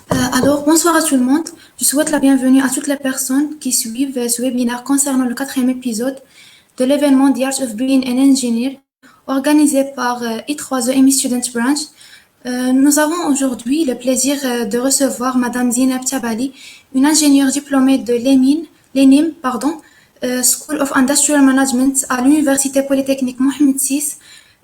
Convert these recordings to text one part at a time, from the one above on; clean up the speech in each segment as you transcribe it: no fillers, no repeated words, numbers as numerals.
Alors, bonsoir à tout le monde. Je souhaite la bienvenue à toutes les personnes qui suivent ce webinaire concernant le quatrième épisode de l'événement The Art of Being an Engineer organisé par I3E ME Student Branch. Nous avons aujourd'hui le plaisir de recevoir Madame Zineb Tabali, une ingénieure diplômée de l'ENIM, School of Industrial Management à l'Université Polytechnique Mohamed VI,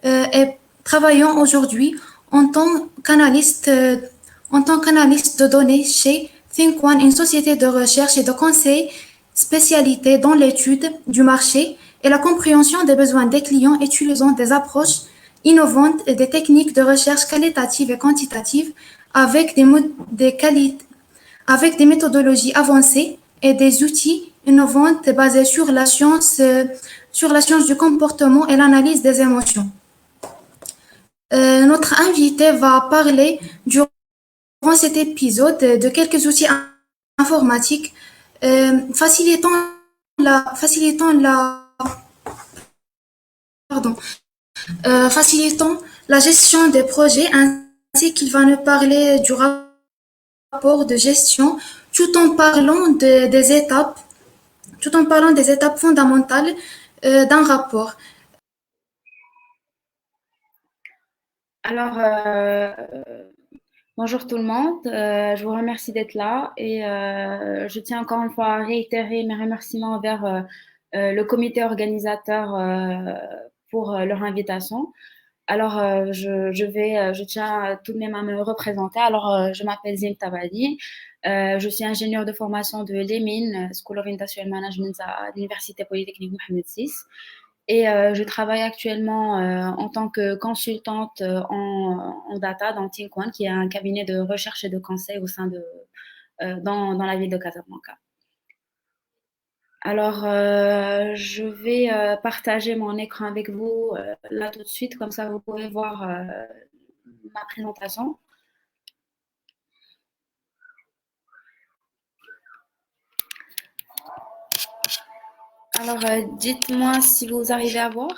et travaillant aujourd'hui en tant qu'analyste de données chez Think One, une société de recherche et de conseil spécialisée dans l'étude du marché et la compréhension des besoins des clients utilisant des approches innovantes et des techniques de recherche qualitatives et quantitatives avec avec des méthodologies avancées et des outils innovants basés sur la science du comportement et l'analyse des émotions. Notre invité va parler durant cet épisode de quelques outils informatiques facilitant facilitant pardon, facilitant la gestion des projets, ainsi qu'il va nous parler du rapport de gestion tout en parlant des étapes fondamentales d'un rapport. Alors, bonjour tout le monde. Je vous remercie d'être là et je tiens encore une fois à réitérer mes remerciements envers le comité organisateur pour leur invitation. Alors, je tiens tout de même à me représenter. Alors, je m'appelle Zine Tabadi. Je suis ingénieure de formation de l'EMIN, School of Industrial Management à l'Université Polytechnique Mohamed VI. Et je travaille actuellement en tant que consultante en data dans Think One, qui est un cabinet de recherche et de conseil dans la ville de Casablanca. Alors, je vais partager mon écran avec vous là tout de suite, comme ça vous pouvez voir ma présentation. Alors, dites-moi si vous arrivez à voir.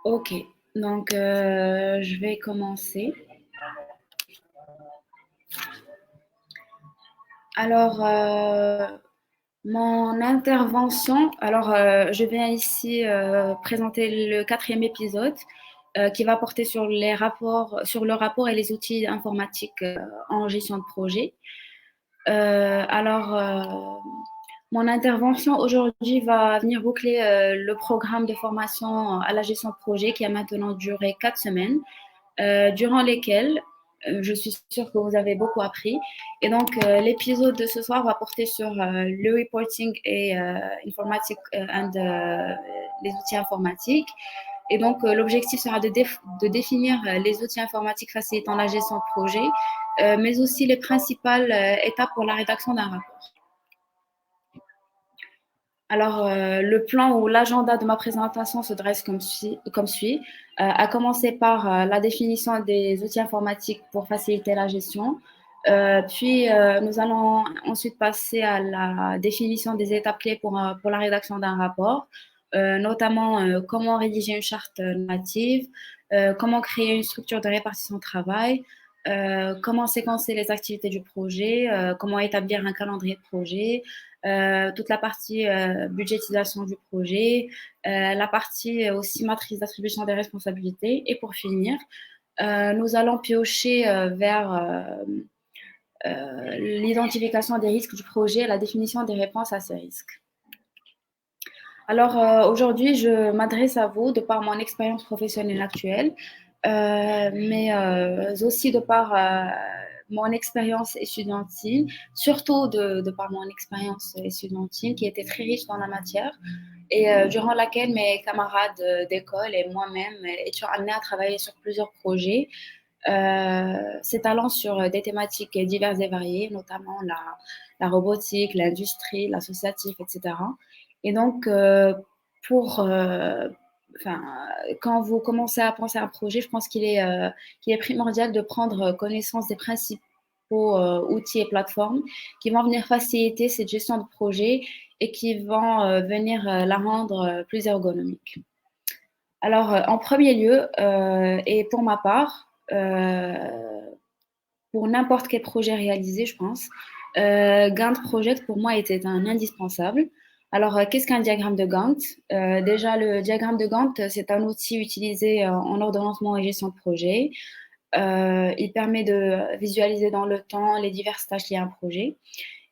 Ok, donc je vais commencer. Alors, mon intervention, alors je viens ici présenter le quatrième épisode qui va porter sur sur le rapport et les outils informatiques en gestion de projet. Alors, mon intervention aujourd'hui va venir boucler le programme de formation à la gestion de projet qui a maintenant duré 4 semaines, durant lesquelles je suis sûre que vous avez beaucoup appris. Et donc, l'épisode de ce soir va porter sur le reporting et informatique and les outils informatiques. Et donc, l'objectif sera de définir les outils informatiques facilitant la gestion de projet, mais aussi les principales étapes pour la rédaction d'un rapport. Alors, le plan ou l'agenda de ma présentation se dresse comme suit. À commencer par la définition des outils informatiques pour faciliter la gestion. Puis, nous allons ensuite passer à la définition des étapes clés pour la rédaction d'un rapport, notamment comment rédiger une charte native, comment créer une structure de répartition de travail, comment séquencer les activités du projet, comment établir un calendrier de projet, toute la partie budgétisation du projet, la partie aussi matrice d'attribution des responsabilités. Et pour finir, nous allons piocher vers l'identification des risques du projet et la définition des réponses à ces risques. Alors aujourd'hui, je m'adresse à vous de par mon expérience professionnelle actuelle, mais aussi de par mon expérience étudiantine, surtout de par mon expérience étudiantine qui était très riche dans la matière et durant laquelle mes camarades d'école et moi-même étions amenés à travailler sur plusieurs projets s'étalant sur des thématiques diverses et variées, notamment la robotique, l'industrie, l'associatif, etc. Et donc, pour, enfin, quand vous commencez à penser à un projet, je pense qu'il est primordial de prendre connaissance des principaux outils et plateformes qui vont venir faciliter cette gestion de projet et qui vont venir la rendre plus ergonomique. Alors, en premier lieu, et pour ma part, pour n'importe quel projet réalisé, je pense, Gantt Project pour moi était un indispensable. Alors, qu'est-ce qu'un diagramme de Gantt? Déjà, le diagramme de Gantt, c'est un outil utilisé en ordonnancement et gestion de projet. Il permet de visualiser dans le temps les diverses tâches liées à un projet.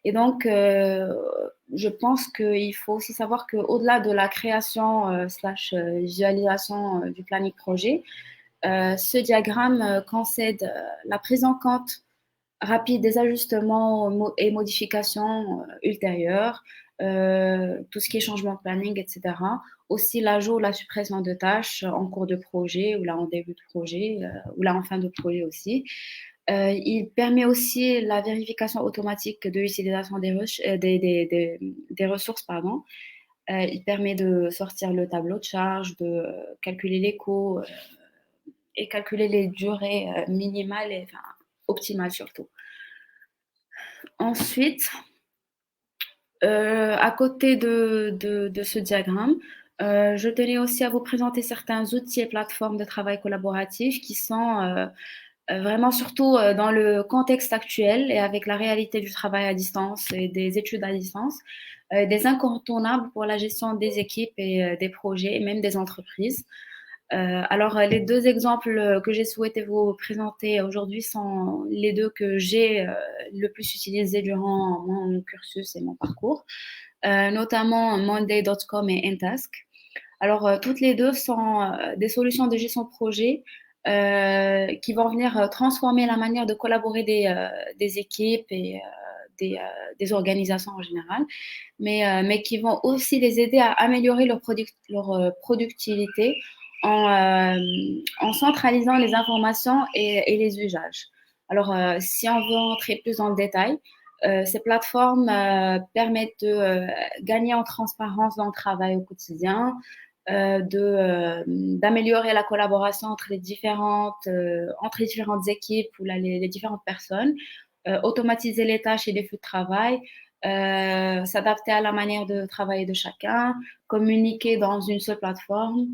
Et donc, je pense qu'il faut aussi savoir qu'au-delà de la création slash visualisation du planning projet, ce diagramme concède la prise en compte rapide des ajustements et modifications ultérieures, tout ce qui est changement de planning, etc. Aussi l'ajout ou la suppression de tâches en cours de projet ou là en début de projet ou là en fin de projet aussi. Il permet aussi la vérification automatique de l'utilisation des ressources. Pardon. Il permet de sortir le tableau de charge, de calculer les coûts et calculer les durées minimales et enfin, optimales surtout. Ensuite, à côté de ce diagramme, je tenais aussi à vous présenter certains outils et plateformes de travail collaboratif qui sont vraiment surtout dans le contexte actuel et avec la réalité du travail à distance et des études à distance, des incontournables pour la gestion des équipes et des projets et même des entreprises. Alors, les deux exemples que j'ai souhaité vous présenter aujourd'hui sont les deux que j'ai le plus utilisés durant mon cursus et mon parcours, notamment Monday.com et Ntask. Alors, toutes les deux sont des solutions de gestion de projet qui vont venir transformer la manière de collaborer des équipes et des organisations en général, mais qui vont aussi les aider à améliorer leur productivité en centralisant les informations et les usages. Alors, si on veut entrer plus dans le détail, ces plateformes permettent de gagner en transparence dans le travail au quotidien, d'améliorer la collaboration entre les différentes équipes ou les différentes personnes, automatiser les tâches et les flux de travail, s'adapter à la manière de travailler de chacun, communiquer dans une seule plateforme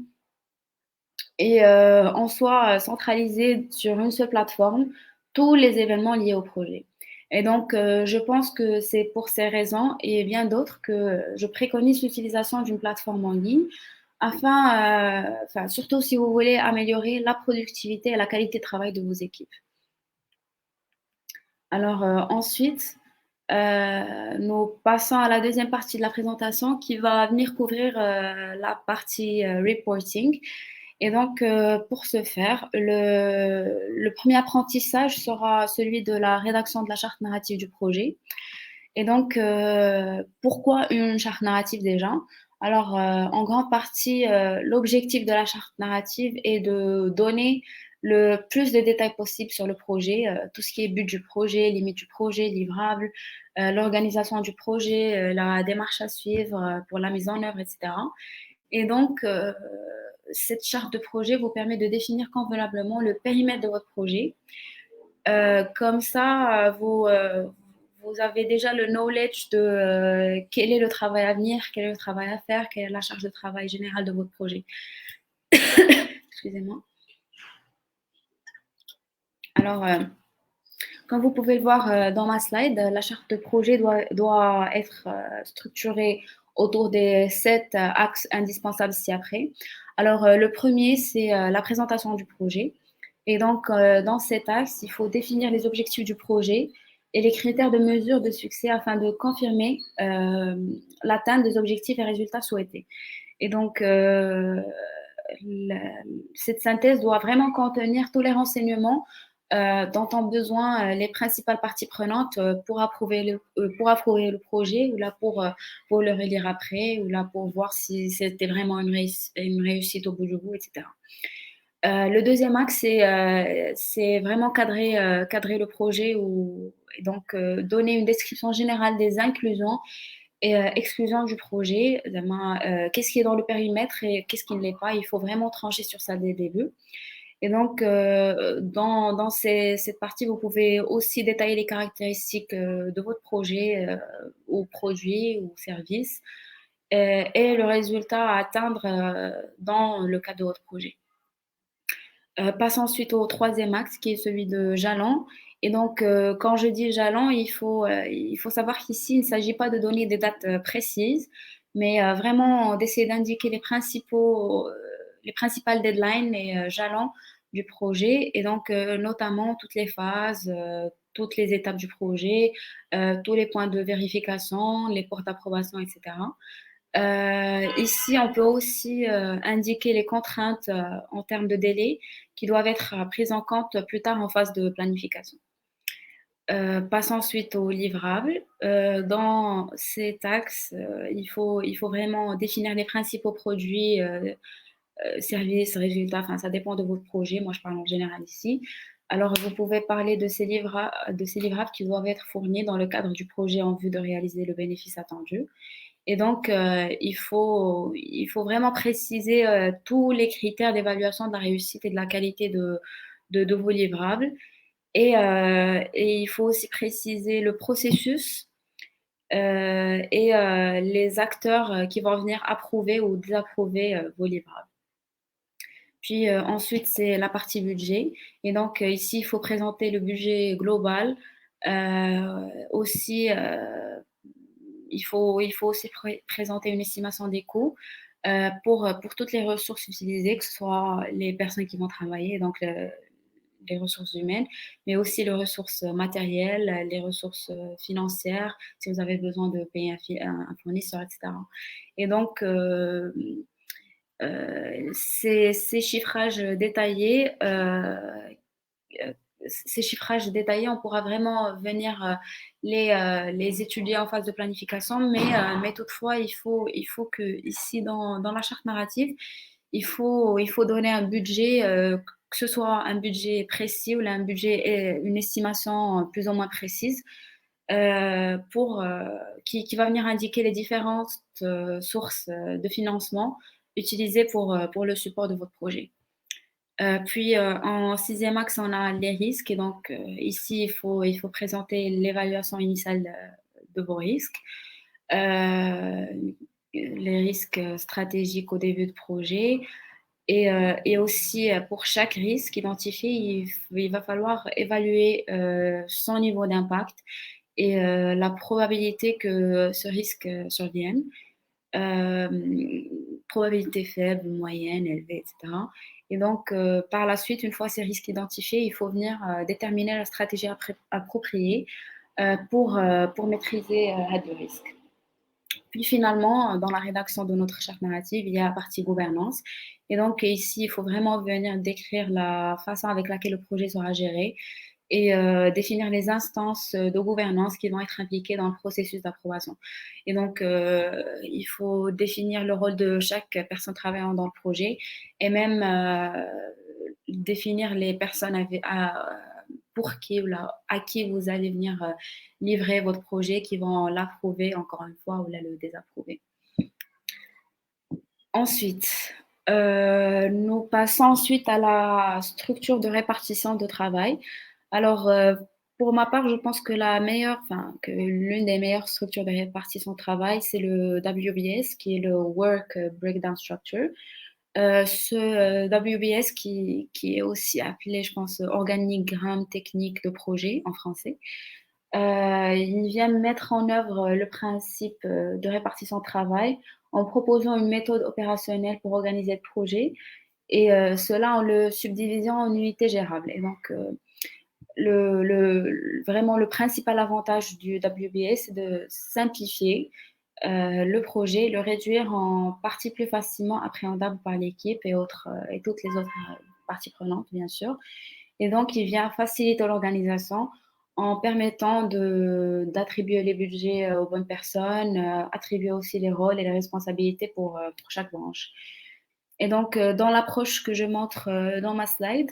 et en soi centraliser sur une seule plateforme tous les événements liés au projet. Et donc, je pense que c'est pour ces raisons et bien d'autres que je préconise l'utilisation d'une plateforme en ligne afin, surtout si vous voulez améliorer la productivité et la qualité de travail de vos équipes. Alors ensuite, nous passons à la deuxième partie de la présentation qui va venir couvrir la partie reporting. Et donc, pour ce faire, le premier apprentissage sera celui de la rédaction de la charte narrative du projet. Et donc, pourquoi une charte narrative déjà? Alors, en grande partie, l'objectif de la charte narrative est de donner le plus de détails possible sur le projet, tout ce qui est but du projet, limite du projet, livrable, l'organisation du projet, la démarche à suivre pour la mise en œuvre, etc. Et donc, cette charte de projet vous permet de définir convenablement le périmètre de votre projet. Comme ça, vous avez déjà le knowledge de quel est le travail à venir, quel est le travail à faire, quelle est la charge de travail générale de votre projet. Excusez-moi. Alors, comme vous pouvez le voir dans ma slide, la charte de projet doit être structurée autour des 7 axes indispensables ci-après. Alors, le premier, c'est la présentation du projet. Et donc, dans cet axe, il faut définir les objectifs du projet et les critères de mesure de succès afin de confirmer l'atteinte des objectifs et résultats souhaités. Et donc, cette synthèse doit vraiment contenir tous les renseignements dont ont besoin les principales parties prenantes pour approuver le projet ou là pour le relire après ou là pour voir si c'était vraiment une réussite au bout du bout, etc. Le deuxième axe, c'est vraiment cadrer le projet et donc donner une description générale des inclusions et exclusions du projet. Qu'est-ce qui est dans le périmètre et qu'est-ce qui ne l'est pas. Il faut vraiment trancher sur ça dès le début. Et donc, dans cette partie, vous pouvez aussi détailler les caractéristiques de votre projet ou produit ou service et le résultat à atteindre dans le cadre de votre projet. Passe ensuite au troisième axe qui est celui de jalon. Et donc, quand je dis jalon, il faut savoir qu'ici, il ne s'agit pas de donner des dates précises, mais vraiment d'essayer d'indiquer les principales deadlines et jalons du projet. Et donc, notamment toutes les phases, toutes les étapes du projet, tous les points de vérification, les portes d'approbation, etc. Ici, on peut aussi indiquer les contraintes en termes de délai qui doivent être prises en compte plus tard en phase de planification. Passe ensuite au livrable. Dans cet axe, il faut vraiment définir les principaux produits, services, résultats, enfin ça dépend de votre projet, moi je parle en général ici. Alors vous pouvez parler de ces livrables qui doivent être fournis dans le cadre du projet en vue de réaliser le bénéfice attendu. Et donc, il faut vraiment préciser tous les critères d'évaluation de la réussite et de la qualité de vos livrables. Et il faut aussi préciser le processus et les acteurs qui vont venir approuver ou désapprouver vos livrables. Puis ensuite, c'est la partie budget. Et donc, ici, il faut présenter le budget global. Aussi, il faut aussi présenter une estimation des coûts pour toutes les ressources utilisées, que ce soit les personnes qui vont travailler, donc les ressources humaines, mais aussi les ressources matérielles, les ressources financières, si vous avez besoin de payer un fournisseur, etc. Et donc, ces chiffrages détaillés, on pourra vraiment venir les étudier en phase de planification, mais toutefois, il faut que ici, dans la charte narrative, il faut donner un budget, que ce soit un budget précis ou un budget, une estimation plus ou moins précise, qui va venir indiquer les différentes sources de financement utilisées pour le support de votre projet. Puis en sixième axe, on a les risques. Et donc ici, il faut présenter l'évaluation initiale de vos risques, euh, les risques stratégiques au début de projet. Et aussi, pour chaque risque identifié, il va falloir évaluer son niveau d'impact et la probabilité que ce risque survienne. Euh, Probabilité faible, moyenne, élevée, etc. Et donc, par la suite, une fois ces risques identifiés, il faut venir déterminer la stratégie appropriée pour maîtriser le risque. Puis finalement, dans la rédaction de notre charte narrative, il y a la partie gouvernance. Et donc ici, il faut vraiment venir décrire la façon avec laquelle le projet sera géré et définir les instances de gouvernance qui vont être impliquées dans le processus d'approbation. Et donc, il faut définir le rôle de chaque personne travaillant dans le projet et même définir les personnes pour qui ou à qui vous allez venir livrer votre projet, qui vont l'approuver encore une fois ou le désapprouver. Ensuite, nous passons ensuite à la structure de répartition de travail. Alors, pour ma part, je pense que que l'une des meilleures structures de répartition de travail, c'est le WBS, qui est le Work Breakdown Structure. Ce WBS qui est aussi appelé, je pense, organigramme technique de projet en français. Il vient mettre en œuvre le principe de répartition de travail en proposant une méthode opérationnelle pour organiser le projet et cela en le subdivisant en unités gérables. Et donc, vraiment, le principal avantage du WBS, c'est de simplifier le projet, le réduire en parties plus facilement appréhendables par l'équipe et toutes les autres parties prenantes, bien sûr. Et donc, il vient faciliter l'organisation en permettant d'attribuer les budgets aux bonnes personnes, attribuer aussi les rôles et les responsabilités pour chaque branche. Et donc, dans l'approche que je montre dans ma slide,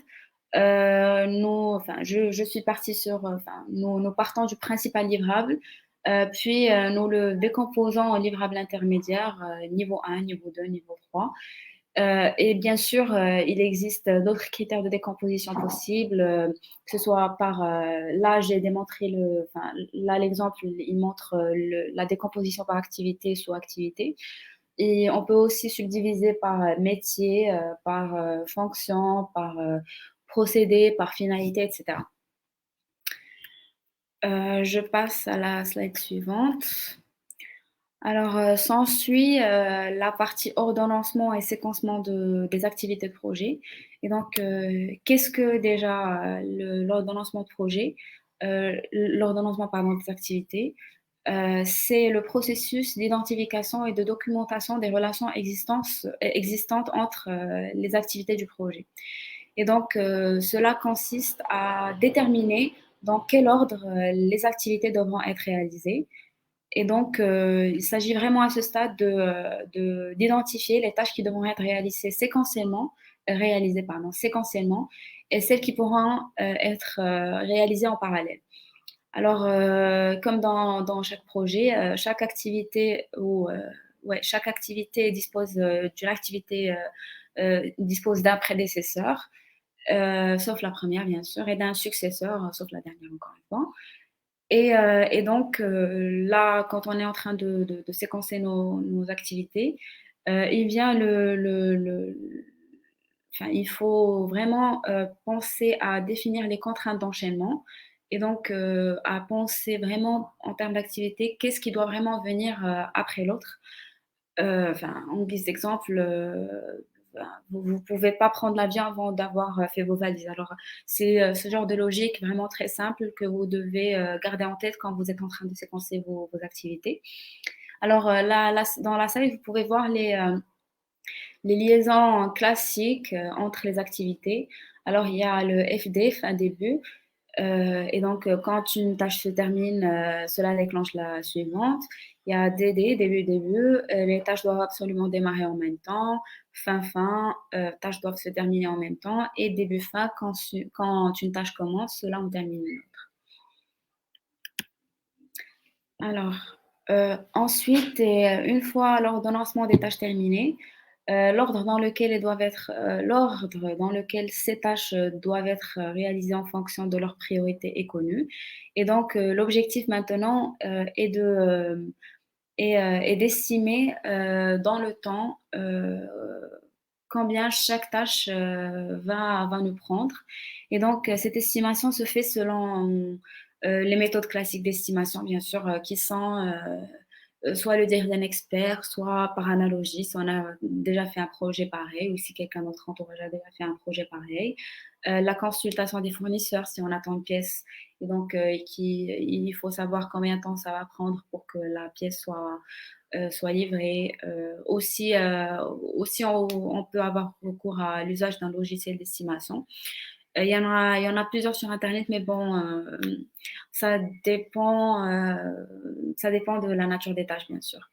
je suis partie sur, nous partons du principal livrable, puis nous le décomposons en livrables intermédiaires, niveau 1, niveau 2, niveau 3. Et bien sûr, il existe d'autres critères de décomposition possibles, que ce soit par, là j'ai démontré là l'exemple, il montre la décomposition par activité, sous-activité. Et on peut aussi subdiviser par métier, par fonction, par procédé, par finalité, etc. Je passe à la slide suivante. Alors, s'ensuit la partie ordonnancement et séquencement des activités de projet. Et donc, qu'est-ce que déjà l'ordonnancement de projet, l'ordonnancement, pardon, des activités? C'est le processus d'identification et de documentation des relations existantes entre les activités du projet. Et donc, cela consiste à déterminer dans quel ordre les activités devront être réalisées. Et donc, il s'agit vraiment à ce stade d'identifier les tâches qui devront être réalisées séquentiellement, et celles qui pourront être réalisées en parallèle. Alors, comme dans chaque projet, chaque activité dispose d'un prédécesseur, sauf la première, bien sûr, et d'un successeur, sauf la dernière, encore une fois. Et donc, là, quand on est en train de séquencer nos activités, il vient il faut vraiment penser à définir les contraintes d'enchaînement et donc à penser vraiment en termes d'activité, qu'est-ce qui doit vraiment venir après l'autre. En guise d'exemple, vous ne pouvez pas prendre l'avion avant d'avoir fait vos valises. Alors, c'est ce genre de logique vraiment très simple que vous devez garder en tête quand vous êtes en train de séquencer vos activités. Alors, dans la salle, vous pouvez voir les liaisons classiques entre les activités. Alors, il y a le FD, fin début. Et donc, quand une tâche se termine, cela déclenche la suivante. Il y a DD, début. Les tâches doivent absolument démarrer en même temps. Fin, tâches doivent se terminer en même temps. Et début-fin, quand une tâche commence, cela en termine une autre. Alors, ensuite, et une fois l'ordonnancement des tâches terminées, l'ordre dans lequel ces tâches doivent être réalisées en fonction de leur priorité est connu. Et donc, l'objectif maintenant est d'estimer dans le temps combien chaque tâche va nous prendre. Et donc, cette estimation se fait selon les méthodes classiques d'estimation, bien sûr, qui sont soit le dire d'un expert, soit par analogie, si on a déjà fait un projet pareil ou si quelqu'un de notre entourage a déjà fait un projet pareil. La consultation des fournisseurs, si on attend une pièce, et donc il faut savoir combien de temps ça va prendre pour que la pièce soit livrée. Aussi, on peut avoir recours à l'usage d'un logiciel d'estimation. Il y en a plusieurs sur Internet, mais bon, ça dépend, ça dépend de la nature des tâches, bien sûr.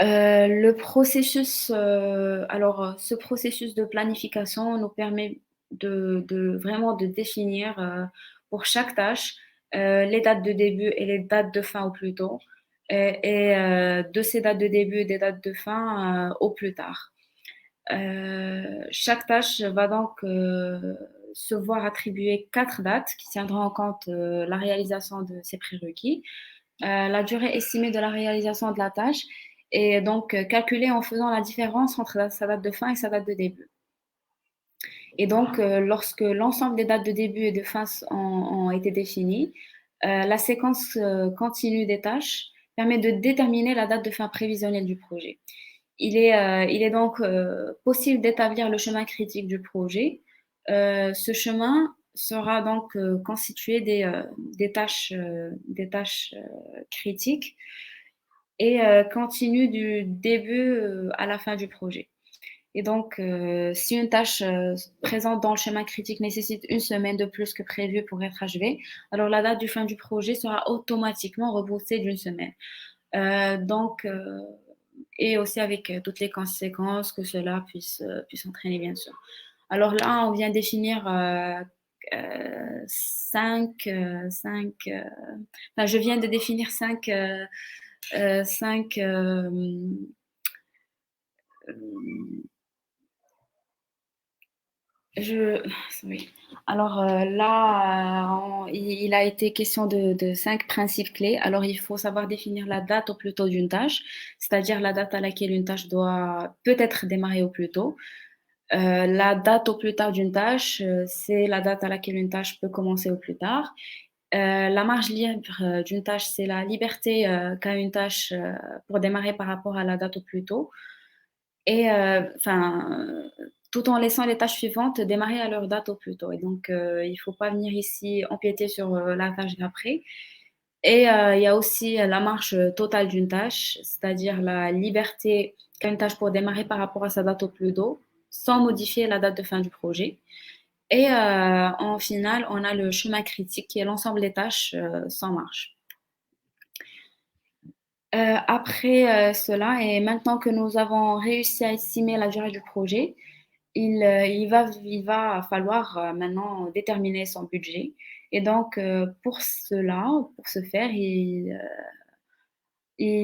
Le processus, ce processus de planification nous permet vraiment de définir pour chaque tâche les dates de début et les dates de fin au plus tôt, et de ces dates de début et des dates de fin au plus tard. Chaque tâche va donc se voir attribuer 4 dates qui tiendront en compte la réalisation de ces prérequis, la durée estimée de la réalisation de la tâche est donc calculée en faisant la différence entre sa date de fin et sa date de début. Et donc, lorsque l'ensemble des dates de début et de fin ont été définies, la séquence continue des tâches permet de déterminer la date de fin prévisionnelle du projet. Il est donc possible d'établir le chemin critique du projet. Ce chemin sera donc constitué des tâches critiques et continue du début à la fin du projet. Et donc, si une tâche présente dans le schéma critique nécessite une semaine de plus que prévu pour être achevée, alors la date du fin du projet sera automatiquement repoussée d'une semaine. et aussi avec toutes les conséquences que cela puisse entraîner, bien sûr. Alors là, on vient définir enfin, je viens de définir cinq je, oui. Alors là, il a été question de 5 principes clés. Alors, il faut savoir définir la date au plus tôt d'une tâche, c'est-à-dire la date à laquelle une tâche doit peut-être démarrer au plus tôt. La date au plus tard d'une tâche, c'est la date à laquelle une tâche peut commencer au plus tard. La marge libre d'une tâche, c'est la liberté qu'a une tâche pour démarrer par rapport à la date au plus tôt. Et tout en laissant les tâches suivantes démarrer à leur date au plus tôt. Et donc, il ne faut pas venir ici empiéter sur la tâche d'après. Et il y a aussi la marche totale d'une tâche, c'est-à-dire la liberté qu'a une tâche pour démarrer par rapport à sa date au plus tôt, sans modifier la date de fin du projet. Et en finale, on a le chemin critique qui est l'ensemble des tâches sans marche. Après cela, et maintenant que nous avons réussi à estimer la durée du projet, il va falloir maintenant déterminer son budget. Et donc, pour cela, pour ce faire, il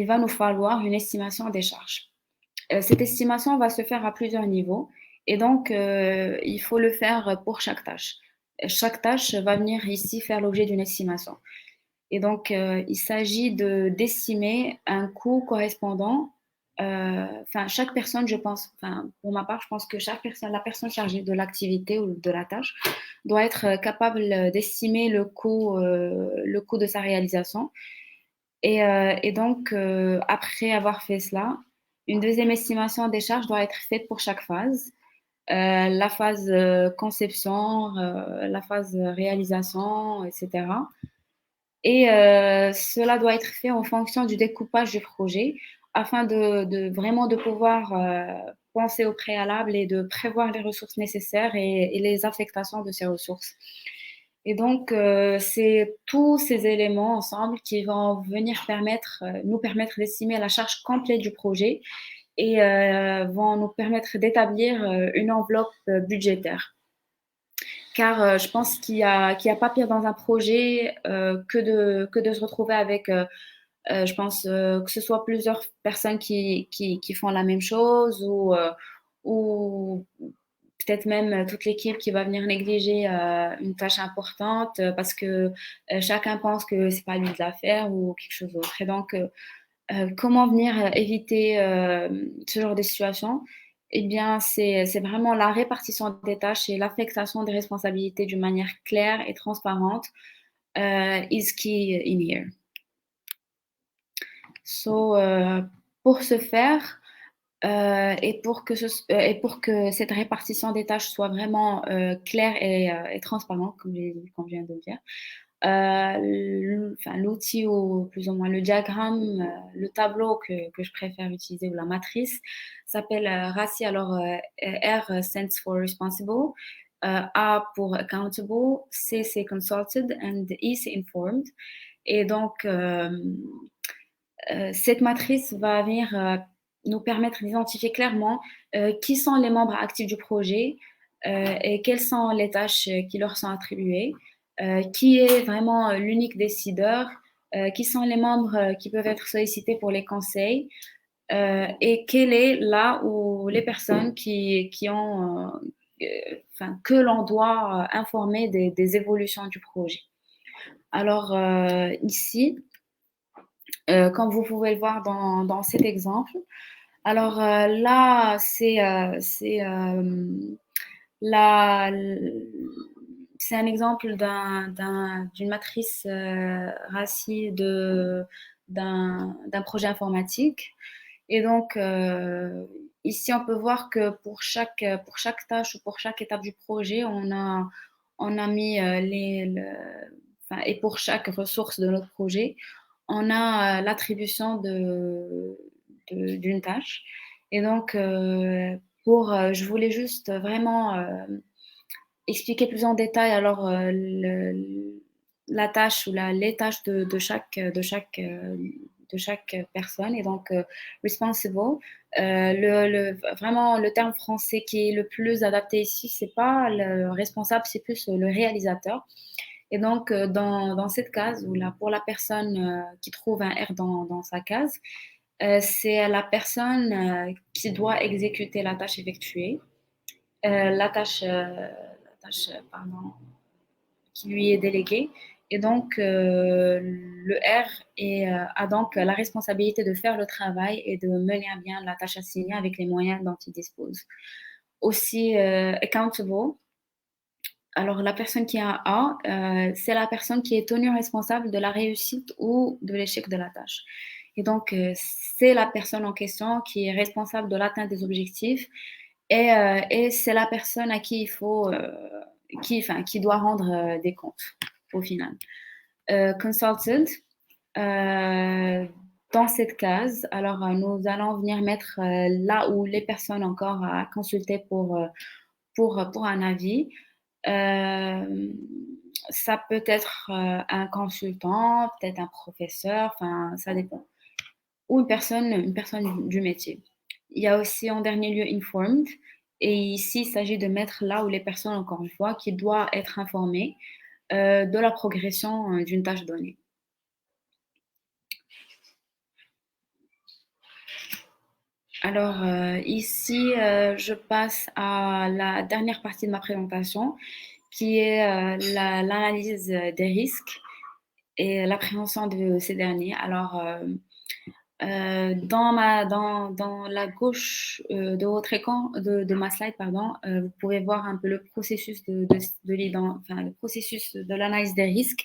va nous falloir une estimation des charges. Cette estimation va se faire à plusieurs niveaux. Et donc, il faut le faire pour chaque tâche. Chaque tâche va venir ici faire l'objet d'une estimation. Et donc, il s'agit d'estimer un coût correspondant. Chaque personne, je pense, pour ma part, je pense que chaque personne, la personne chargée de l'activité ou de la tâche, doit être capable d'estimer le coût de sa réalisation. Et donc, après avoir fait cela, une deuxième estimation des charges doit être faite pour chaque phase. La phase conception, la phase réalisation, etc. Et cela doit être fait en fonction du découpage du projet afin vraiment de pouvoir penser au préalable et de prévoir les ressources nécessaires et les affectations de ces ressources. Et donc, c'est tous ces éléments ensemble qui vont venir nous permettre d'estimer la charge complète du projet et vont nous permettre d'établir une enveloppe budgétaire. Car je pense qu'il y a pas pire dans un projet que de se retrouver avec, je pense, que ce soit plusieurs personnes qui font la même chose ou peut-être même toute l'équipe qui va venir négliger une tâche importante parce que chacun pense que c'est pas lui de la faire ou quelque chose d'autre. Et donc, comment venir éviter ce genre de situation? Eh bien, c'est vraiment la répartition des tâches et l'affectation des responsabilités d'une manière claire et transparente is key in here. So, pour ce faire, et pour que cette répartition des tâches soit vraiment claire et transparente, comme je viens de le dire, l'outil ou plus ou moins le diagramme, le tableau que je préfère utiliser ou la matrice s'appelle RACI. Alors, R stands for responsible, A pour accountable, C c'est consulted and E c'est informed. Et donc, cette matrice va venir nous permettre d'identifier clairement qui sont les membres actifs du projet et quelles sont les tâches qui leur sont attribuées, qui est vraiment l'unique décideur, qui sont les membres qui peuvent être sollicités pour les conseils et quelle est là où les personnes qui ont, que l'on doit informer des évolutions du projet. Alors ici, comme vous pouvez le voir dans cet exemple. Alors là, c'est un exemple d'une matrice RACI d'un projet informatique. Et donc, ici, on peut voir que pour chaque tâche ou pour chaque étape du projet, on a mis et pour chaque ressource de notre projet, on a l'attribution d'une tâche. Et donc, je voulais juste vraiment expliquer plus en détail alors la tâche ou les tâches de chaque chaque personne. Et donc, responsible, vraiment le terme français qui est le plus adapté ici, c'est pas le responsable, c'est plus le réalisateur. Et donc, dans cette case, ou là, pour la personne qui trouve un R dans sa case, c'est la personne qui doit exécuter la tâche effectuée, pardon, qui lui est déléguée. Et donc, le R a donc la responsabilité de faire le travail et de mener à bien la tâche assignée avec les moyens dont il dispose. Aussi, accountable. Alors, la personne qui a un A, c'est la personne qui est tenue responsable de la réussite ou de l'échec de la tâche. Et donc, c'est la personne en question qui est responsable de l'atteinte des objectifs et c'est la personne à qui il faut, qui doit rendre des comptes au final. Consultant, dans cette case, alors nous allons venir mettre là où les personnes encore à consulter pour un avis. Ça peut être un consultant, peut-être un professeur, enfin, ça dépend. Ou une personne du métier. Il y a aussi en dernier lieu informed. Et ici, il s'agit de mettre là où les personnes, encore une fois, qui doivent être informées de la progression d'une tâche donnée. Alors ici, je passe à la dernière partie de ma présentation, qui est l'analyse des risques et l'appréhension de ces derniers. Alors, dans la gauche de votre écran, de ma slide, pardon, vous pouvez voir un peu le processus le processus de l'analyse des risques.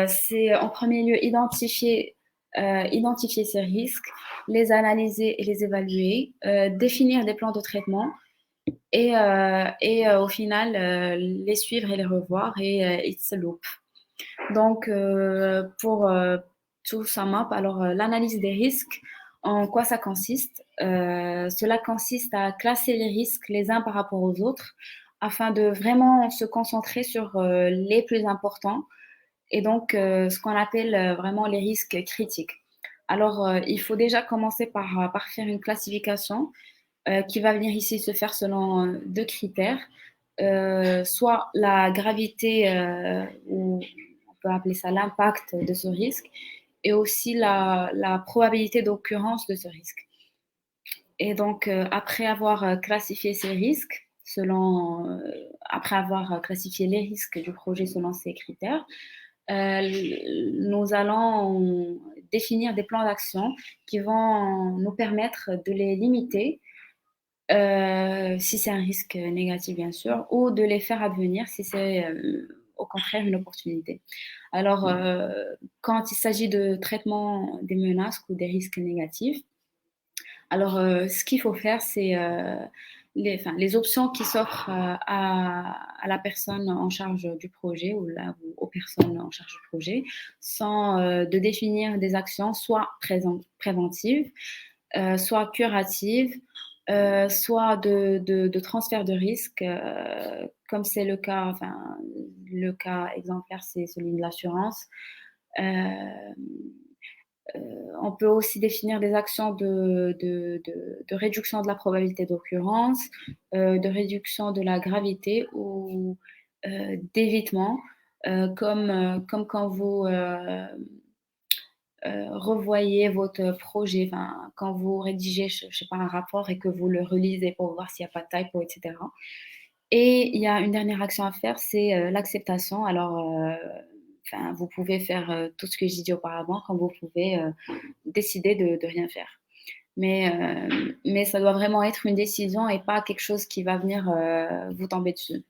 C'est en premier lieu identifier ces risques, les analyser et les évaluer, définir des plans de traitement et au final les suivre et les revoir et it's a loop. Donc pour tout sum up, alors l'analyse des risques, en quoi ça consiste? Cela consiste à classer les risques les uns par rapport aux autres afin de vraiment se concentrer sur les plus importants et donc ce qu'on appelle vraiment les risques critiques. Alors, il faut déjà commencer par faire une classification qui va venir ici se faire selon deux critères, soit la gravité, ou on peut appeler ça l'impact de ce risque, et aussi la probabilité d'occurrence de ce risque. Et donc, après avoir classifié ces risques, après avoir classifié les risques du projet selon ces critères, nous allons définir des plans d'action qui vont nous permettre de les limiter si c'est un risque négatif, bien sûr, ou de les faire advenir si c'est au contraire une opportunité. Alors, quand il s'agit de traitement des menaces ou des risques négatifs, alors ce qu'il faut faire, c'est les options qui s'offrent à la personne en charge du projet ou aux personnes en charge du projet sont de définir des actions soit préventives, soit curatives, soit de transfert de risque, comme c'est le cas exemplaire, c'est celui de l'assurance. On peut aussi définir des actions de réduction de la probabilité d'occurrence, de réduction de la gravité ou d'évitement, comme quand vous revoyez votre projet, quand vous rédigez, je sais pas, un rapport et que vous le relisez pour voir s'il n'y a pas de typo, etc. Et il y a une dernière action à faire, c'est l'acceptation. Alors, vous pouvez faire tout ce que j'ai dit auparavant, quand vous pouvez décider de rien faire. Mais ça doit vraiment être une décision et pas quelque chose qui va venir vous tomber dessus.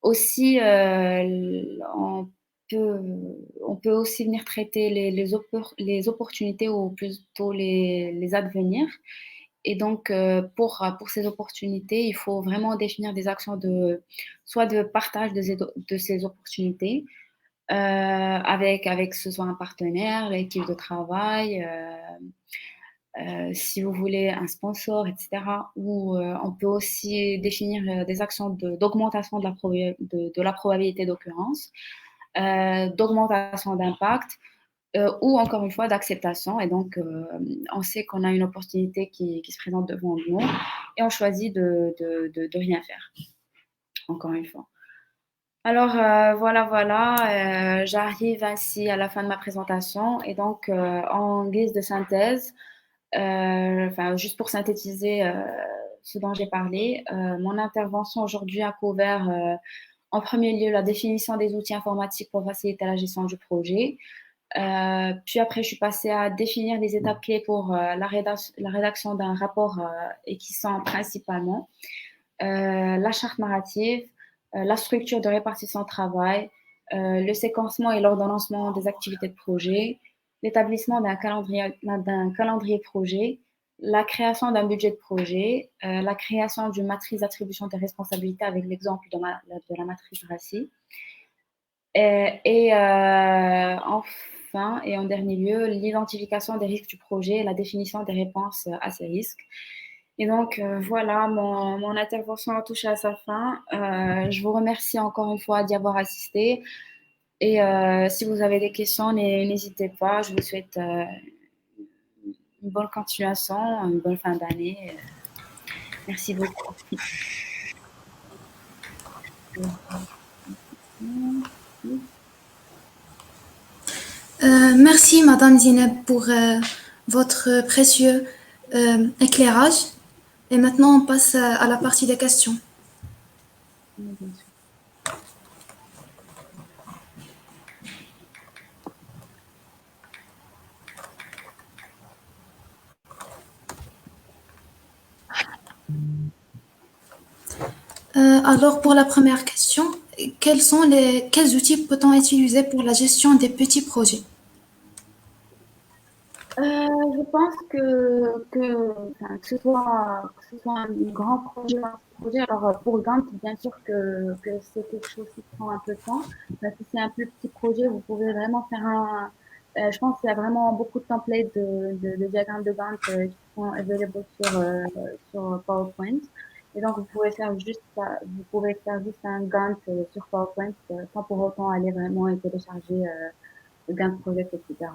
Aussi, on peut aussi venir traiter les opportunités ou plutôt les advenirs. Et donc, pour ces opportunités, il faut vraiment définir des actions soit de partage de ces opportunités, avec ce soit un partenaire, l'équipe de travail, si vous voulez un sponsor, etc. Ou on peut aussi définir des actions d'augmentation de la probabilité d'occurrence, d'augmentation d'impact, ou encore une fois d'acceptation. Et donc, on sait qu'on a une opportunité qui se présente devant nous et on choisit de rien faire, encore une fois. Alors, voilà, j'arrive ainsi à la fin de ma présentation. Et donc, en guise de synthèse, enfin, juste pour synthétiser ce dont j'ai parlé, mon intervention aujourd'hui a couvert en premier lieu la définition des outils informatiques pour faciliter la gestion du projet. Puis après, je suis passée à définir les étapes clés pour la rédaction d'un rapport et qui sont principalement la charte narrative, la structure de répartition de travail, le séquencement et l'ordonnancement des activités de projet, l'établissement d'un calendrier projet, la création d'un budget de projet, la création d'une matrice d'attribution des responsabilités avec l'exemple de la matrice RACI. Et enfin, et en dernier lieu, l'identification des risques du projet et la définition des réponses à ces risques. Et donc, voilà, mon intervention a touché à sa fin. Je vous remercie encore une fois d'y avoir assisté. Et si vous avez des questions, n'hésitez pas. Je vous souhaite une bonne continuation, une bonne fin d'année. Merci beaucoup. Merci, Madame Zineb, pour votre précieux éclairage. Et maintenant, on passe à la partie des questions. Alors, pour la première question, quels outils peut-on utiliser pour la gestion des petits projets? Je pense enfin, que ce soit un grand projet ou un petit projet, alors pour Gantt, bien sûr que c'est quelque chose qui prend un peu de temps. Si c'est un plus petit projet, vous pouvez vraiment faire je pense qu'il y a vraiment beaucoup de templates de diagrammes de Gantt qui sont available sur PowerPoint. Et donc, vous pouvez faire juste un Gantt sur PowerPoint sans pour autant aller vraiment et télécharger le Gantt Project, etc.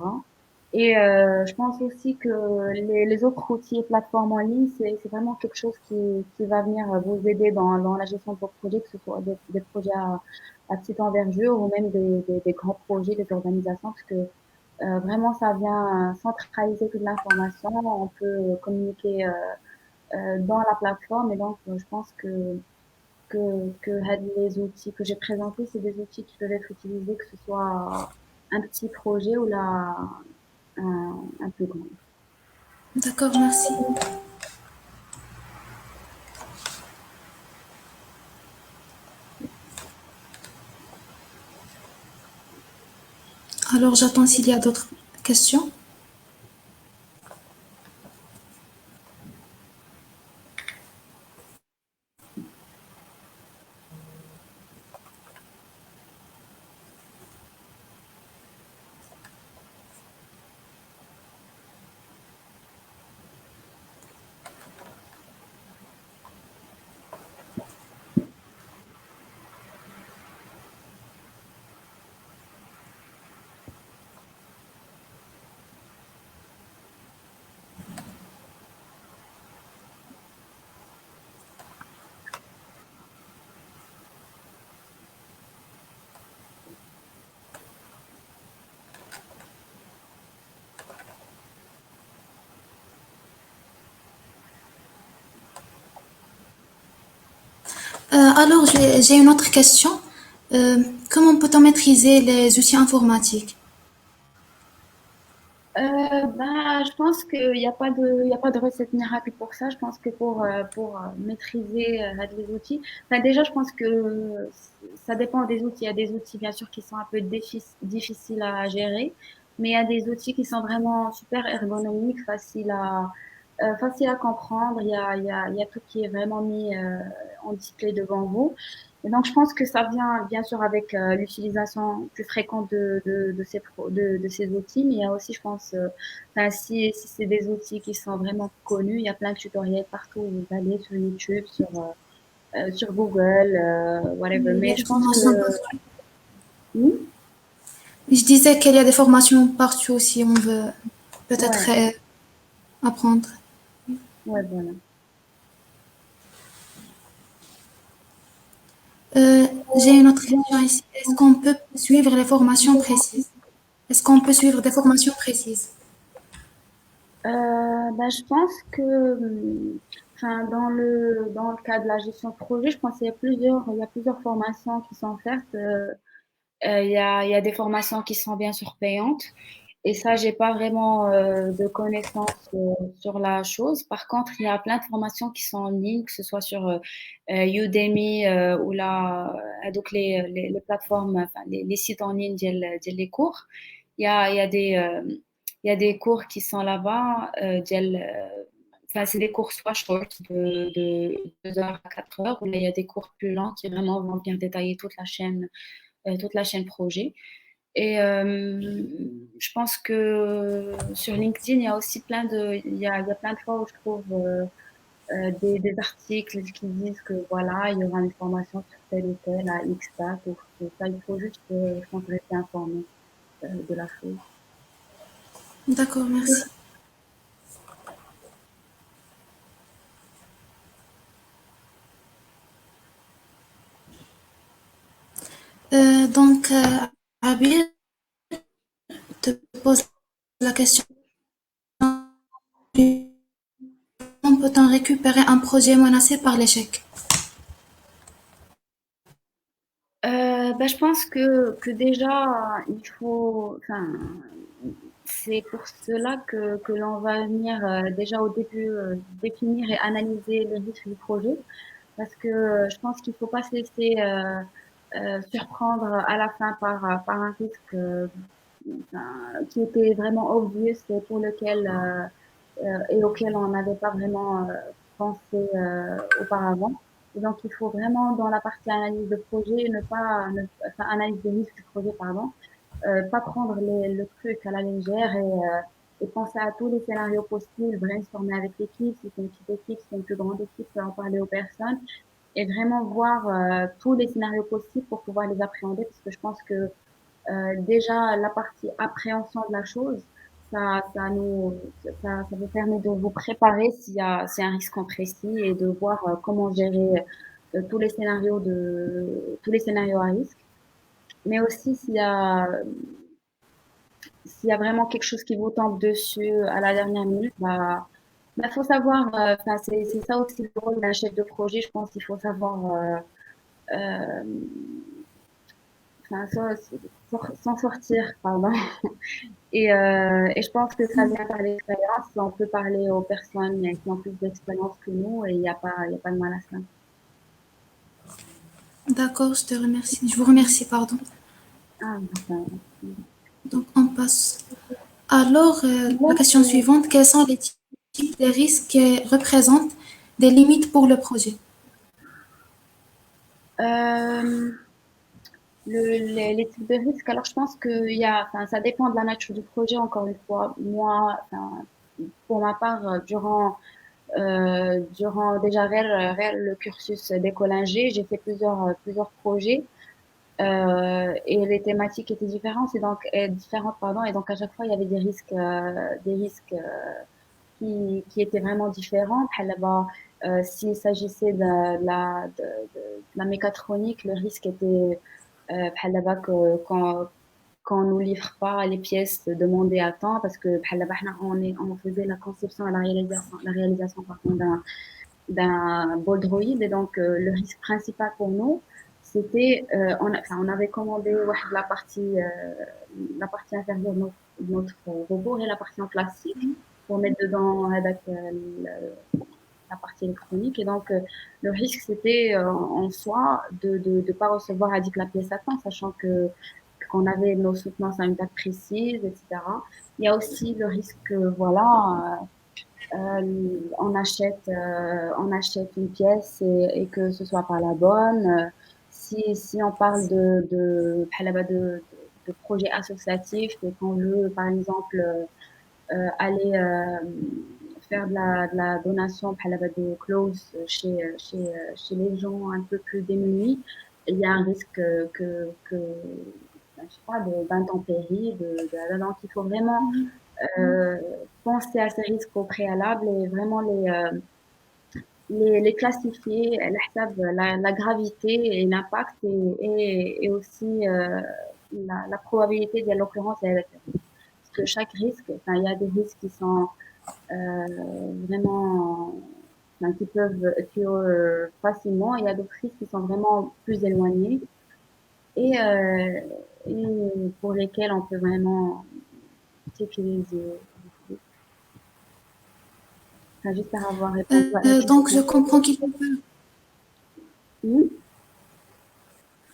Et je pense aussi que les autres outils et plateformes en ligne, c'est vraiment quelque chose qui va venir vous aider dans la gestion de vos projets, que ce soit des projets à petite envergure ou même des grands projets, des organisations, parce que vraiment, ça vient centraliser toute l'information. On peut communiquer dans la plateforme et donc je pense que les outils que j'ai présentés, c'est des outils qui peuvent être utilisés, que ce soit un petit projet ou un peu grand. D'accord, merci. Alors, j'attends s'il y a d'autres questions. Alors, j'ai une autre question. Comment peut-on maîtriser les outils informatiques? Je pense il y a pas de recette miracle pour ça. Je pense que pour maîtriser les outils, enfin, déjà, je pense que ça dépend des outils. Il y a des outils, bien sûr, qui sont un peu difficiles à gérer, mais il y a des outils qui sont vraiment super ergonomiques, faciles à comprendre. Il y a tout qui est vraiment mis en display devant vous. Et donc, je pense que ça vient bien sûr avec l'utilisation plus fréquente de ces outils, mais il y a aussi, je pense, enfin, si c'est des outils qui sont vraiment connus, il y a plein de tutoriels partout où vous allez sur YouTube, sur Google, whatever. Il y a Mais des je pense que formations partout. oui, Je disais qu'il y a des formations partout si on veut peut-être Ouais, apprendre. ouais, voilà. Euh, j'ai une autre question ici. Est-ce qu'on peut suivre les formations précises? Est-ce qu'on peut suivre des formations précises? Bah, je pense que, enfin, dans le cas de la gestion de projet, je pense qu'il y a plusieurs formations qui sont offertes. Il y a des formations qui sont bien sûr payantes. Et ça, j'ai pas vraiment de connaissances sur la chose. Par contre, il y a plein de formations qui sont en ligne, que ce soit sur Udemy ou donc les plateformes, enfin, les sites en ligne les cours. Il y a des cours qui sont là-bas, enfin, c'est des cours soit short de 2 heures à 4 heures, ou là, il y a des cours plus longs qui vraiment vont bien détailler toute la chaîne projet. Et je pense que sur LinkedIn, il y a aussi il y a plein de fois où je trouve des articles qui disent que voilà, il y aura une formation sur tel ou tel à X date ou tout ça. Il faut juste, je pense, rester informé de la chose. D'accord, merci. Donc, Abir te pose la question, comment peut-on récupérer un projet menacé par l'échec? Bah, je pense que déjà, il faut, enfin, c'est pour cela que l'on va venir déjà au début définir et analyser les risques du projet, parce que je pense qu'il ne faut pas se laisser surprendre à la fin par un risque enfin, qui était vraiment obvious et pour lequel et auquel on n'avait pas vraiment pensé auparavant. Et donc, il faut vraiment, dans la partie analyse de projet, enfin, analyse de risque du projet, pardon, pas prendre le truc à la légère et penser à tous les scénarios possibles, brainstormer avec l'équipe, si c'est une petite équipe, si c'est une plus grande équipe, en parler aux personnes et vraiment voir tous les scénarios possibles pour pouvoir les appréhender parce que je pense que déjà la partie appréhension de la chose, ça vous permet de vous préparer s'il y a un risque précis et de voir comment gérer tous les scénarios à risque. Mais aussi s'il y a vraiment quelque chose qui vous tombe dessus à la dernière minute, bah faut savoir, enfin c'est ça aussi le rôle d'un chef de projet. Je pense qu'il faut savoir euh, enfin, s'en sortir, pardon. Et je pense que ça vient par l'expérience. On peut parler aux personnes qui ont plus d'expérience que nous et il y a pas de mal à ça. D'accord, je te remercie. Je vous remercie, pardon. Ah, enfin, Donc, on passe. Alors, la question suivante, quels sont les types de risques qui représentent des limites pour le projet? euh, les types de risques, alors je pense enfin, ça dépend de la nature du projet, encore une fois. Moi, enfin, pour ma part, durant déjà le cursus d'écolinger, j'ai fait plusieurs projets. Et les thématiques étaient différentes, pardon, et donc à chaque fois il y avait des risques qui étaient vraiment différents. Là-bas, s'il s'agissait de la mécatronique, le risque était là-bas qu'on nous livre pas les pièces demandées à temps parce que là-bas, on faisait la conception et la réalisation pardon, d'un bol droïde. Et donc, le risque principal pour nous, c'était, enfin, on avait commandé ouais, la partie inférieure de notre robot et la partie en plastique pour mettre dedans avec la partie électronique. Et donc, le risque, c'était en soi de pas recevoir à dit la pièce à temps, sachant qu'on avait nos soutenances à une date précise, etc. Il y a aussi le risque que, voilà, on achète une pièce et que ce soit pas la bonne. Si on parle de projets associatifs et qu'on veut, par exemple, aller faire de la donation de clothes chez les gens un peu plus démunis, il y a un risque que je sais pas, d'intempéries, donc il faut vraiment euh, penser à ces risques au préalable et vraiment les classifier, la gravité et l'impact et aussi la probabilité de l'occurrence et la parce que chaque risque, enfin, il y a des risques qui sont vraiment, enfin, qui peuvent occurrir facilement, il y a d'autres risques qui sont vraiment plus éloignés et pour lesquels on peut vraiment sécuriser. Enfin, j'espère avoir répondu à la Donc, question. Oui,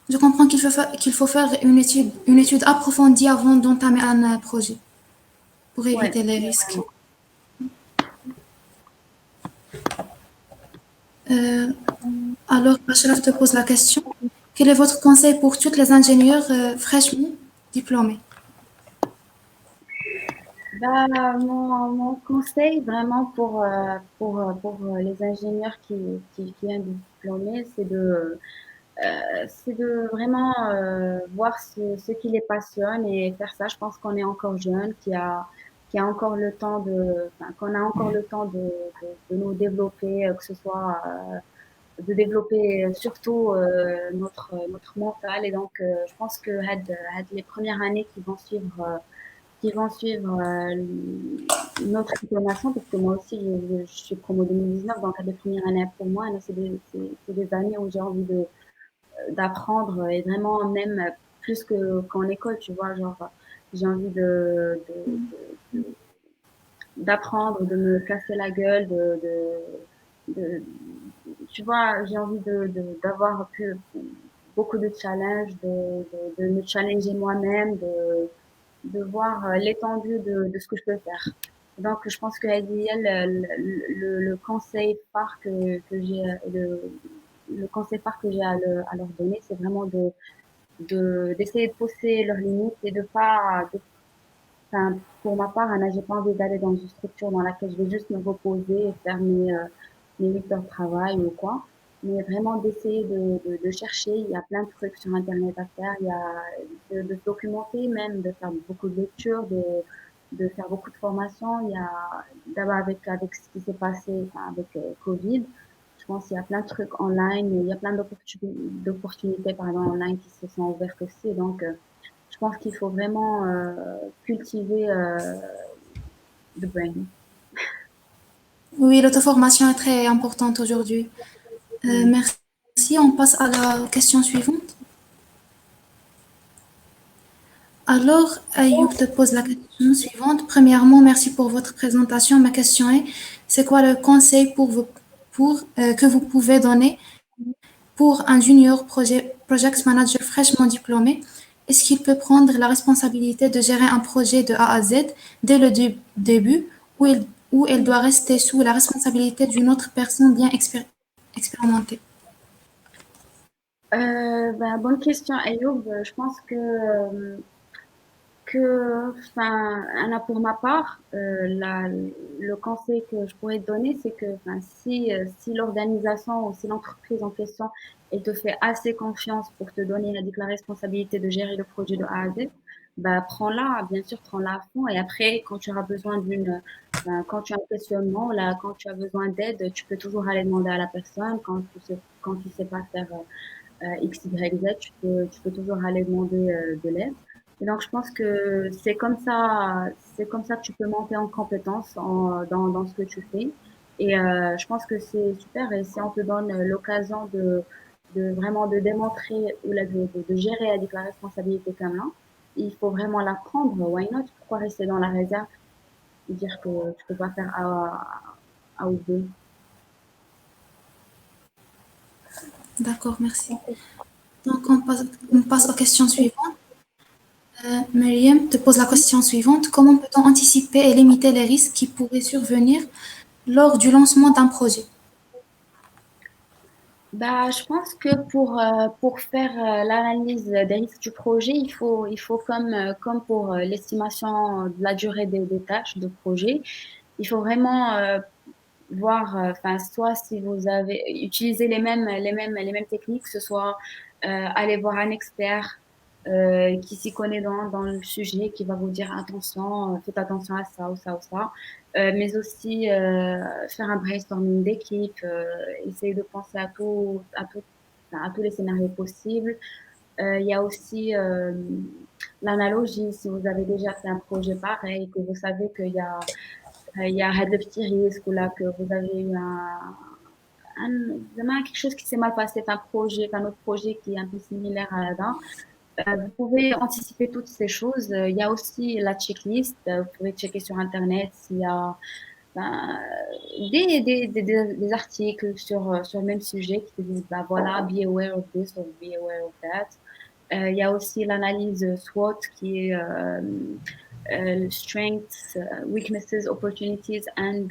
je comprends qu'il faut faire une étude approfondie avant d'entamer un projet pour ouais. éviter les risques. Euh, alors, Ashraf te pose la question. Quel est votre conseil pour toutes les ingénieurs fraîchement diplômés? Bah, mon conseil vraiment pour les ingénieurs qui viennent de diplômer, c'est de vraiment voir ce qui les passionne et faire ça. Je pense qu'on est encore jeune, qui a encore le temps enfin, qu'on a encore le temps de nous développer, que ce soit de développer surtout notre mental. Et donc, je pense que les premières années qui vont suivre notre diplomation, parce que moi aussi, je suis promo 2019, donc les premières années pour moi, là, c'est des années où j'ai envie d'apprendre et vraiment même plus qu'en école, tu vois, genre j'ai envie d'apprendre, de me casser la gueule, de tu vois, j'ai envie d'avoir beaucoup de challenges, de me challenger moi-même, de voir l'étendue de ce que je peux faire. Donc, je pense que Adiel, le conseil phare que j'ai, le conseil phare que j'ai à leur donner, c'est vraiment d'essayer de pousser leurs limites et de pas, enfin, pour ma part, Anna, j'ai pas envie d'aller dans une structure dans laquelle je vais juste me reposer et faire mes 8 heures de travail ou quoi. Mais vraiment d'essayer de chercher. Il y a plein de trucs sur Internet à faire. Il y a de se documenter même, de faire beaucoup de lectures, de faire beaucoup de formations. Il y a d'abord avec ce qui s'est passé, enfin, avec Covid. Je pense qu'il y a plein de trucs online. Il y a plein d'opportunités, par exemple, online qui se sont ouvertes aussi. Donc, je pense qu'il faut vraiment cultiver the brain. Oui, l'auto-formation est très importante aujourd'hui. Mm. Merci. On passe à la question suivante. Alors, Ayoub te pose la question suivante. Premièrement, merci pour votre présentation. Ma question est, c'est quoi le conseil que vous pouvez donner pour un junior project manager fraîchement diplômé? Est-ce qu'il peut prendre la responsabilité de gérer un projet de A à Z dès le début ou elle doit rester sous la responsabilité d'une autre personne bien expérimentée? Bonne question, Ayoub. Je pense enfin, Anna, pour ma part, le conseil que je pourrais te donner, c'est que, enfin, si l'organisation ou si l'entreprise en question, elle te fait assez confiance pour te donner la responsabilité de gérer le projet de A à Z, bah, prends-la, bien sûr, prends-la à fond. Et après, quand tu auras besoin quand tu as un questionnement, là, quand tu as besoin d'aide, tu peux toujours aller demander à la personne. Quand tu sais pas faire X, Y, Z, tu peux toujours aller demander de l'aide. Et donc, je pense que c'est comme ça que tu peux monter en compétence dans ce que tu fais. Et je pense que c'est super. Et si on te donne l'occasion de vraiment de démontrer ou de gérer avec la responsabilité comme là, il faut vraiment l'apprendre. Why not? Pourquoi rester dans la réserve et dire que tu peux pas faire A ou B? D'accord, merci. Donc, on passe aux questions suivantes. Myriam te pose la question suivante. Comment peut-on anticiper et limiter les risques qui pourraient survenir lors du lancement d'un projet? Bah, je pense que pour faire l'analyse des risques du projet, il faut comme pour l'estimation de la durée des tâches de projet, il faut vraiment voir, enfin, soit si vous avez utilisé les mêmes techniques, que ce soit aller voir un expert qui s'y connaît dans le sujet, qui va vous dire attention, faites attention à ça ou ça ou ça, mais aussi faire un brainstorming d'équipe, essayer de penser à tous les scénarios possibles. Il y a aussi l'analogie, si vous avez déjà fait un projet pareil, que vous savez il y a un petit risque ou là que vous avez eu vraiment quelque chose qui s'est mal passé, un autre projet qui est un peu similaire à l'un. Vous pouvez anticiper toutes ces choses. Il y a aussi la checklist. Vous pouvez checker sur Internet s'il y a ben, des articles sur le même sujet qui te disent, bah voilà, be aware of this or be aware of that. Il y a aussi l'analyse SWOT qui est strengths, weaknesses, opportunities and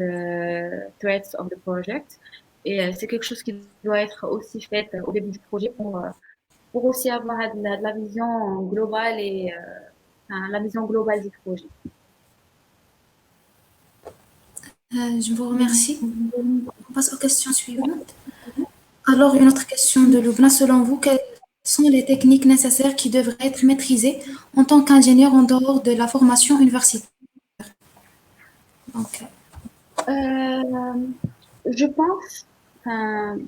threats of the project. Et c'est quelque chose qui doit être aussi fait au début du projet pour aussi avoir de la vision globale et la vision globale du projet. Je vous remercie. On passe aux questions suivantes. Alors, une autre question de Loubna. Selon vous, quelles sont les techniques nécessaires qui devraient être maîtrisées en tant qu'ingénieur en dehors de la formation universitaire? Donc, Euh, je pense, enfin,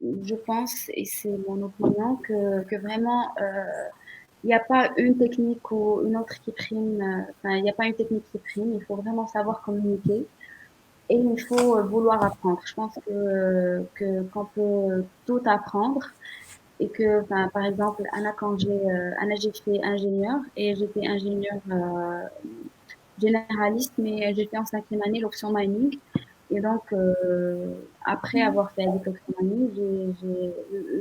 je pense, et c'est mon opinion, que vraiment, il n'y a pas une technique ou une autre qui prime. Enfin, il n'y a pas une technique qui prime. Il faut vraiment savoir communiquer et il faut vouloir apprendre. Je pense qu'on peut tout apprendre et que, enfin, par exemple, Anna, j'ai fait ingénieur et j'étais ingénieur généraliste, mais j'étais en cinquième année, l'option mining. Et donc, après avoir fait avec l'option mining,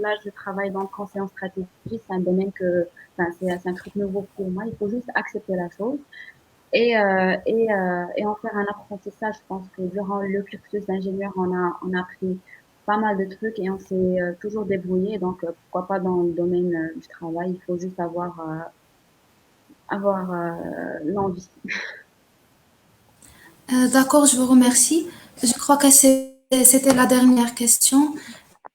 là, je travaille dans le conseil en stratégie. C'est un domaine enfin, c'est un truc nouveau pour moi. Il faut juste accepter la chose et en faire un apprentissage. Je pense que durant le cursus d'ingénieur, on a appris pas mal de trucs et on s'est toujours débrouillé. Donc, pourquoi pas dans le domaine du travail, il faut juste avoir l'envie. d'accord, je vous remercie. Je crois que c'était la dernière question.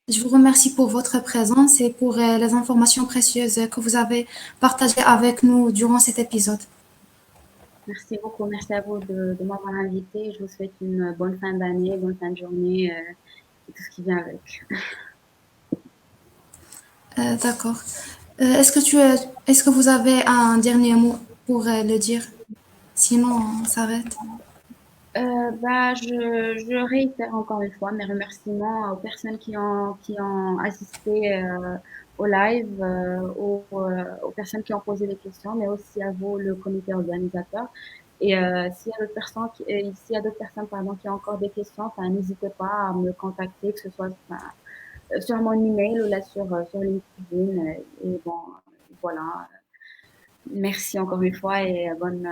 Je vous remercie pour votre présence et pour les informations précieuses que vous avez partagées avec nous durant cet épisode. Merci beaucoup. Merci à vous de m'avoir invité. Je vous souhaite une bonne fin d'année, bonne fin de journée et tout ce qui vient avec. D'accord. Est-ce que vous avez un dernier mot pour le dire? Sinon, on s'arrête. Je réitère encore une fois mes remerciements aux personnes qui ont assisté au live, aux personnes qui ont posé des questions, mais aussi à vous, le comité organisateur. Et s'il y a d'autres personnes, s'il y a d'autres personnes pardon, qui ont encore des questions, enfin, n'hésitez pas à me contacter, que ce soit enfin, sur mon email ou là sur LinkedIn. Et bon, voilà. Merci encore une fois et bonne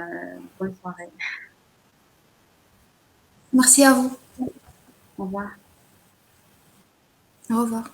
soirée. Merci à vous. Au revoir. Au revoir.